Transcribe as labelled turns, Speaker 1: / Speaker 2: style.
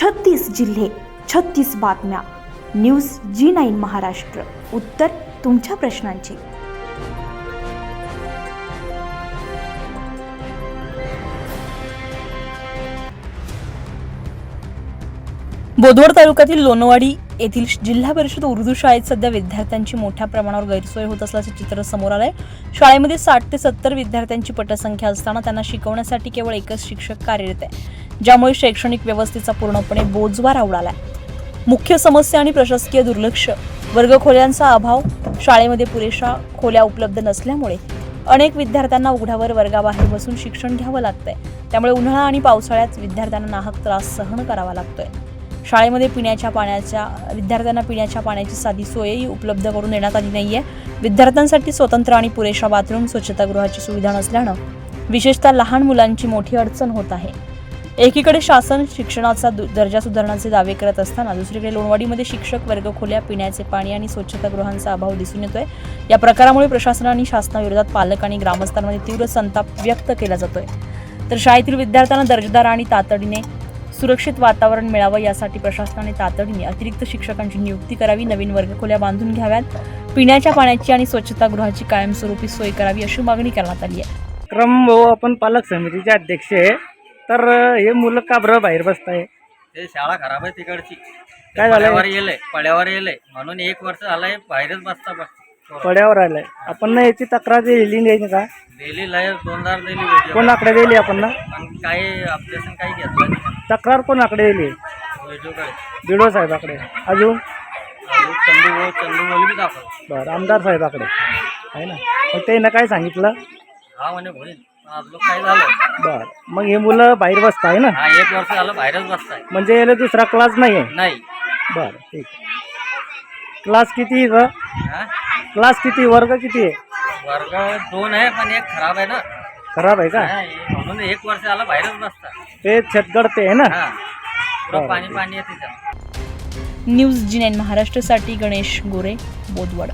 Speaker 1: 36 जिल्हे, 36 बातम्या. News G9 Maharashtra. उत्तर तुमच्या प्रश्नांची.
Speaker 2: बोदवड तालुक्यातील लोणवाडी येथील जिल्हा परिषद उर्दू शाळेत सध्या विद्यार्थ्यांची मोठ्या प्रमाणावर गैरसोय होत असल्याचे चित्र समोर आलंय. शाळेमध्ये 60 ते 70 विद्यार्थ्यांची पटसंख्या असताना त्यांना शिकवण्यासाठी केवळ एकच शिक्षक कार्यरत आहे, ज्यामुळे शैक्षणिक व्यवस्थेचा पूर्णपणे बोजवार उडालाय. मुख्य समस्या आणि प्रशासकीय दुर्लक्ष, वर्गखोल्यांचा अभाव, शाळेमध्ये पुरेशा खोल्या उपलब्ध नसल्यामुळे अनेक विद्यार्थ्यांना उघड्यावर वर्गाबाहेर बसून शिक्षण घ्यावं लागतंय. त्यामुळे उन्हाळा आणि पावसाळ्यात विद्यार्थ्यांना नाहक त्रास सहन करावा लागतोय. शाळेमध्ये विद्यार्थ्यांना पिण्याच्या पाण्याची साधी सोयही उपलब्ध करून देण्यात आली नाहीये. विद्यार्थ्यांसाठी स्वतंत्र आणि पुरेशा बाथरूम, स्वच्छतागृहाची सुविधा नसल्यानं विशेषतः लहान मुलांची मोठी अडचण होत आहे. एकीकडे शासन शिक्षणाचा दर्जा सुधारण्याचे दावे करत असताना दुसरीकडे लोणवाडीमध्ये शिक्षक, वर्गखोल्या, पिण्याचे पाणी आणि स्वच्छतागृहांचा अभाव दिसून येतोय. या प्रकारामुळे प्रशासन आणि शासनाविरोधात पालक आणि ग्रामस्थांमध्ये तीव्र संताप व्यक्त केला जातोय. तर शाळेतील विद्यार्थ्यांना दर्जेदार आणि तातडीने सुरक्षित वातावरण मिळावं यासाठी प्रशासनाने तातडीने अतिरिक्त शिक्षकांची नियुक्ती करावी, नवीन वर्गखोल्या बांधून घ्याव्यात, पिण्याच्या पाण्याची आणि स्वच्छतागृहाची कायमस्वरूपी सोय करावी अशी मागणी करण्यात आली आहे.
Speaker 3: क्रम भाऊ, आपण पालक समितीचे अध्यक्ष आहे. तर हे मुलं का बरं बाहेर बसताय?
Speaker 4: ते शाळा खराब आहे तिकडची.
Speaker 3: काय झालंय?
Speaker 4: पड्यावर येलंय म्हणून 1 वर्ष झालंय बाहेरच बसता.
Speaker 3: पड्यावर आलाय. आपण ना याची तक्रार दिली नाही का?
Speaker 4: दिली लय 2000 दिली.
Speaker 3: कोणाकडे दिली आपण ना?
Speaker 4: पण काही ऑब्जेक्शन काही घेतलं नाही.
Speaker 3: तक्रार कोणाकडे दिली?
Speaker 4: व्हिडिओकडे
Speaker 3: बिडो साहेबाकडे. अजून
Speaker 4: चंदू बोली बी दाखव.
Speaker 3: बरं, आमदार साहेबाकडे आहे ना. मग त्यानं काय सांगितलं?
Speaker 4: हा म्हणे होईल. आपलं काय झालं?
Speaker 3: बरं, मग हे मुलं बाहेर बसताय ना?
Speaker 4: हा 1 वर्ष झालं बाहेरच बसताय.
Speaker 3: म्हणजे याला दुसरा क्लास नाही आहे?
Speaker 4: नाही.
Speaker 3: बरं, ठीक आहे. क्लास किती ग?
Speaker 4: हा
Speaker 3: क्लास किती, वर्ग किती आहे?
Speaker 4: वर्ग 2 आहे पण 1 खराब आहे ना.
Speaker 3: खराब आहे का?
Speaker 4: म्हणून 1 वर्ष झालं बाहेरच बसता.
Speaker 3: ते छतगडते आहे ना?
Speaker 4: हा पुरं पाणी आहे तिथं.
Speaker 2: न्यूज G9 महाराष्ट्रासाठी गणेश गोरे, बोदवड.